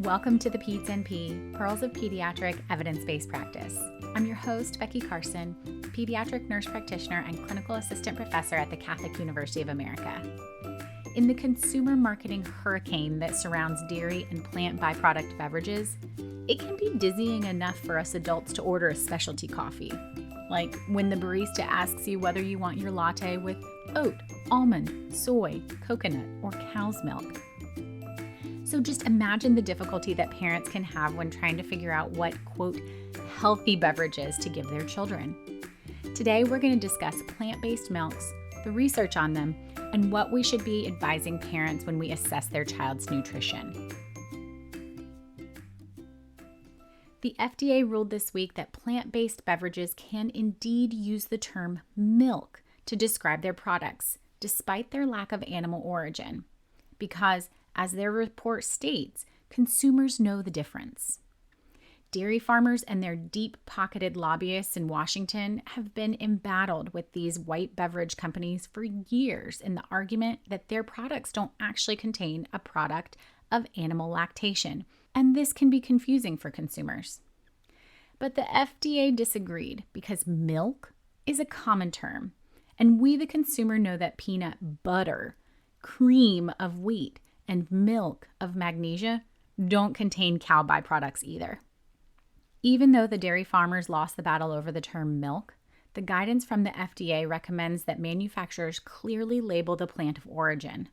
Welcome to the Peds and P, Pearls of Pediatric Evidence-Based Practice. I'm your host, Becky Carson, pediatric nurse practitioner and clinical assistant professor at the Catholic University of America. In the consumer marketing hurricane that surrounds dairy and plant byproduct beverages, it can be dizzying enough for us adults to order a specialty coffee. Like when the barista asks you whether you want your latte with oat, almond, soy, coconut, or cow's milk. So just imagine the difficulty that parents can have when trying to figure out what, quote, healthy beverages to give their children. Today, we're going to discuss plant-based milks, the research on them, and what we should be advising parents when we assess their child's nutrition. The FDA ruled this week that plant-based beverages can indeed use the term milk to describe their products, despite their lack of animal origin, because as their report states, consumers know the difference. Dairy farmers and their deep-pocketed lobbyists in Washington have been embattled with these white beverage companies for years in the argument that their products don't actually contain a product of animal lactation, and this can be confusing for consumers. But the FDA disagreed because milk is a common term, and we the consumer know that peanut butter, cream of wheat, and milk of magnesia don't contain cow byproducts either. Even though the dairy farmers lost the battle over the term milk, the guidance from the FDA recommends that manufacturers clearly label the plant of origin.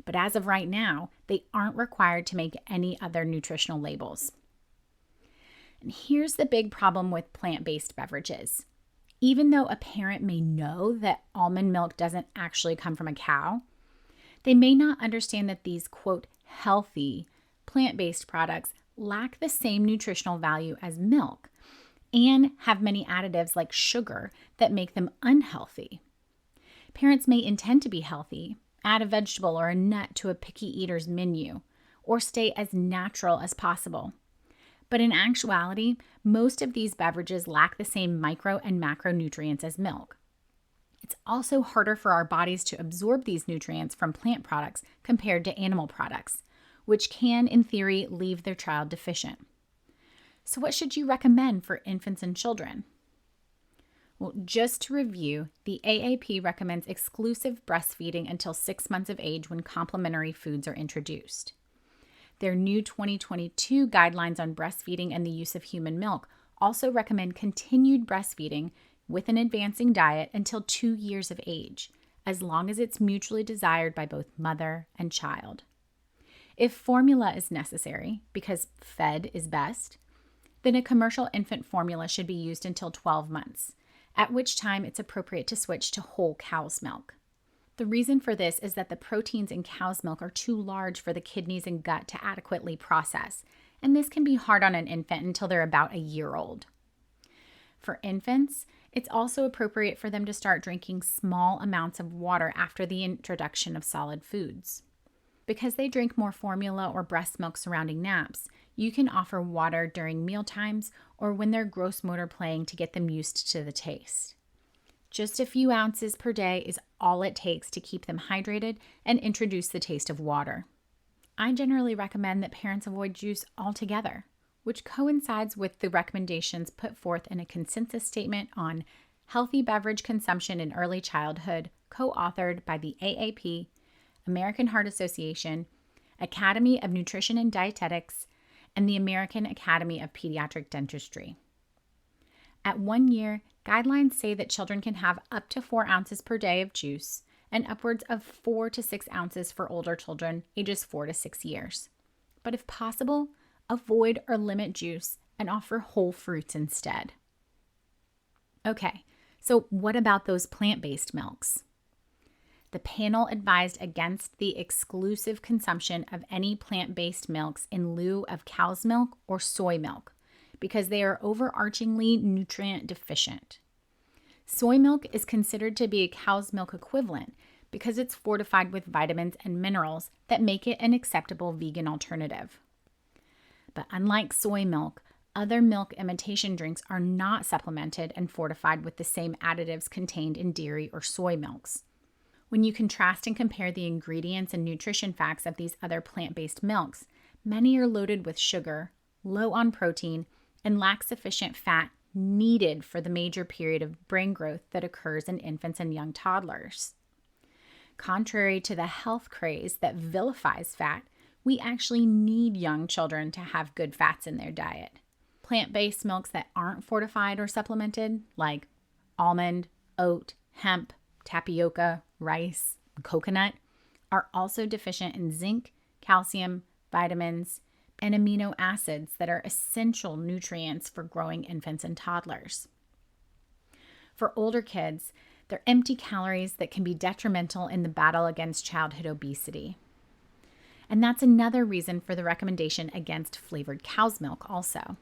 But as of right now, they aren't required to make any other nutritional labels. And here's the big problem with plant-based beverages. Even though a parent may know that almond milk doesn't actually come from a cow, they may not understand that these, quote, healthy plant-based products lack the same nutritional value as milk and have many additives like sugar that make them unhealthy. Parents may intend to be healthy, add a vegetable or a nut to a picky eater's menu, or stay as natural as possible. But in actuality, most of these beverages lack the same micro and macronutrients as milk. It's also harder for our bodies to absorb these nutrients from plant products compared to animal products, which can, in theory, leave their child deficient. So what should you recommend for infants and children? Well, just to review, the AAP recommends exclusive breastfeeding until 6 months of age when complementary foods are introduced. Their new 2022 guidelines on breastfeeding and the use of human milk also recommend continued breastfeeding with an advancing diet until 2 years of age, as long as it's mutually desired by both mother and child. If formula is necessary, because fed is best, then a commercial infant formula should be used until 12 months, at which time it's appropriate to switch to whole cow's milk. The reason for this is that the proteins in cow's milk are too large for the kidneys and gut to adequately process, and this can be hard on an infant until they're about a year old. For infants, it's also appropriate for them to start drinking small amounts of water after the introduction of solid foods. Because they drink more formula or breast milk surrounding naps, you can offer water during meal times or when they're gross motor playing to get them used to the taste. Just a few ounces per day is all it takes to keep them hydrated and introduce the taste of water. I generally recommend that parents avoid juice altogether, which coincides with the recommendations put forth in a consensus statement on healthy beverage consumption in early childhood, co-authored by the AAP, American Heart Association, Academy of Nutrition and Dietetics, and the American Academy of Pediatric Dentistry. At 1 year, guidelines say that children can have up to 4 ounces per day of juice and upwards of 4 to 6 ounces for older children ages 4 to 6 years. But if possible, avoid or limit juice and offer whole fruits instead. Okay, so what about those plant-based milks? The panel advised against the exclusive consumption of any plant-based milks in lieu of cow's milk or soy milk because they are overarchingly nutrient deficient. Soy milk is considered to be a cow's milk equivalent because it's fortified with vitamins and minerals that make it an acceptable vegan alternative. But unlike soy milk, other milk imitation drinks are not supplemented and fortified with the same additives contained in dairy or soy milks. When you contrast and compare the ingredients and nutrition facts of these other plant-based milks, many are loaded with sugar, low on protein, and lack sufficient fat needed for the major period of brain growth that occurs in infants and young toddlers. Contrary to the health craze that vilifies fat, we actually need young children to have good fats in their diet. Plant-based milks that aren't fortified or supplemented, like almond, oat, hemp, tapioca, rice, and coconut, are also deficient in zinc, calcium, vitamins, and amino acids that are essential nutrients for growing infants and toddlers. For older kids, they're empty calories that can be detrimental in the battle against childhood obesity. And that's another reason for the recommendation against flavored cow's milk also.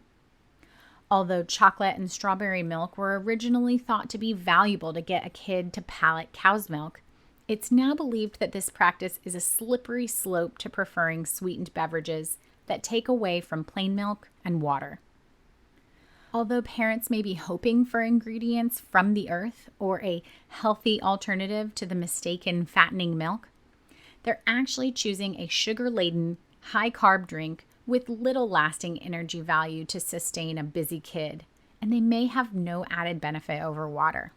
Although chocolate and strawberry milk were originally thought to be valuable to get a kid to palate cow's milk, it's now believed that this practice is a slippery slope to preferring sweetened beverages that take away from plain milk and water. Although parents may be hoping for ingredients from the earth or a healthy alternative to the mistaken fattening milk, they're actually choosing a sugar-laden, high-carb drink with little lasting energy value to sustain a busy kid, and they may have no added benefit over water.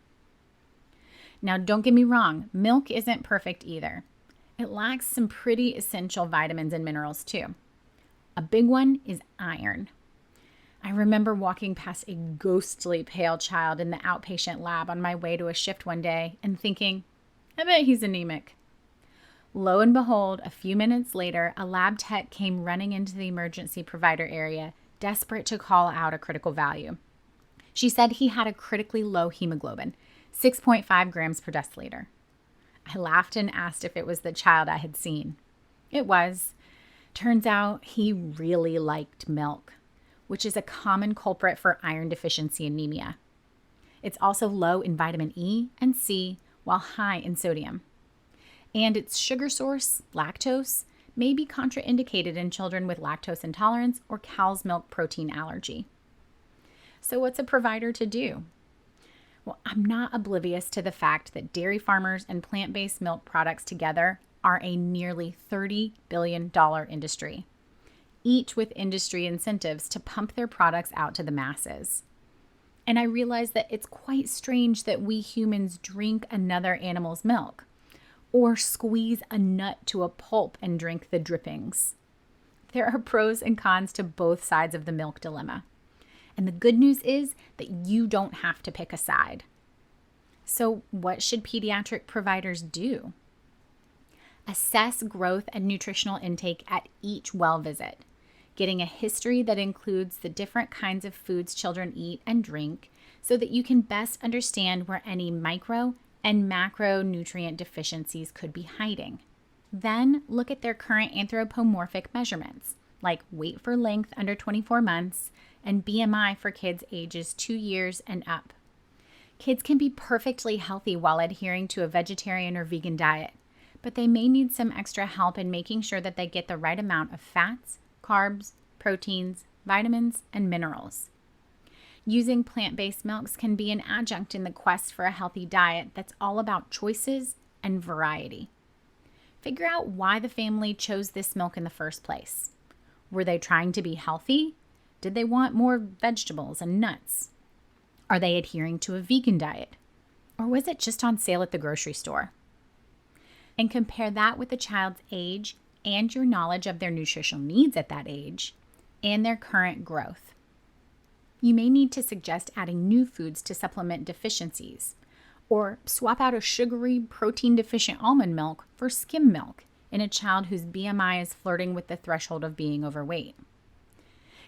Now, don't get me wrong, milk isn't perfect either. It lacks some pretty essential vitamins and minerals too. A big one is iron. I remember walking past a ghostly pale child in the outpatient lab on my way to a shift one day and thinking, I bet he's anemic. Lo and behold, a few minutes later, a lab tech came running into the emergency provider area, desperate to call out a critical value. She said he had a critically low hemoglobin, 6.5 grams per deciliter. I laughed and asked if it was the child I had seen. It was. Turns out he really liked milk, which is a common culprit for iron deficiency anemia. It's also low in vitamin E and C, while high in sodium. And its sugar source, lactose, may be contraindicated in children with lactose intolerance or cow's milk protein allergy. So what's a provider to do? Well, I'm not oblivious to the fact that dairy farmers and plant-based milk products together are a nearly $30 billion industry, each with industry incentives to pump their products out to the masses. And I realize that it's quite strange that we humans drink another animal's milk, or squeeze a nut to a pulp and drink the drippings. There are pros and cons to both sides of the milk dilemma. And the good news is that you don't have to pick a side. So what should pediatric providers do? Assess growth and nutritional intake at each well visit, getting a history that includes the different kinds of foods children eat and drink so that you can best understand where any micro and macronutrient deficiencies could be hiding. Then look at their current anthropomorphic measurements, like weight for length under 24 months and BMI for kids ages 2 years and up. Kids can be perfectly healthy while adhering to a vegetarian or vegan diet, but they may need some extra help in making sure that they get the right amount of fats, carbs, proteins, vitamins, and minerals. Using plant-based milks can be an adjunct in the quest for a healthy diet that's all about choices and variety. Figure out why the family chose this milk in the first place. Were they trying to be healthy? Did they want more vegetables and nuts? Are they adhering to a vegan diet? Or was it just on sale at the grocery store? And compare that with the child's age and your knowledge of their nutritional needs at that age and their current growth. You may need to suggest adding new foods to supplement deficiencies, or swap out a sugary, protein-deficient almond milk for skim milk in a child whose BMI is flirting with the threshold of being overweight.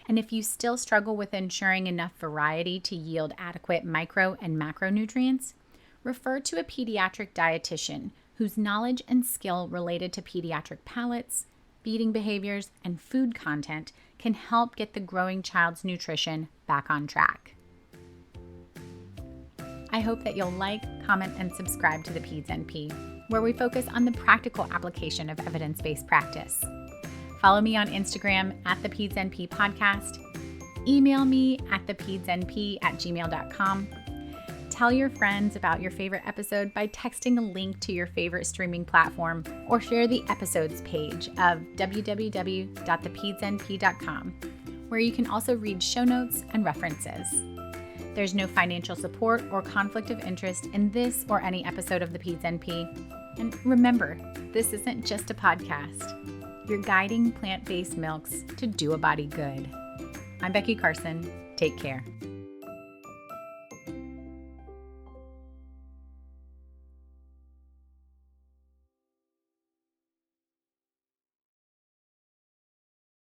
And if you still struggle with ensuring enough variety to yield adequate micro and macronutrients, refer to a pediatric dietitian whose knowledge and skill related to pediatric palates, feeding behaviors, and food content can help get the growing child's nutrition back on track. I hope that you'll like, comment, and subscribe to the Peds NP, where we focus on the practical application of evidence-based practice. Follow me on Instagram at the Peds NP Podcast. Email me at thepedznp@gmail.com. Tell your friends about your favorite episode by texting a link to your favorite streaming platform, or share the episodes page of www.thepedsnp.com, where you can also read show notes and references. There's no financial support or conflict of interest in this or any episode of the Peds NP. And remember, this isn't just a podcast. You're guiding plant-based milks to do a body good. I'm Becky Carson. Take care.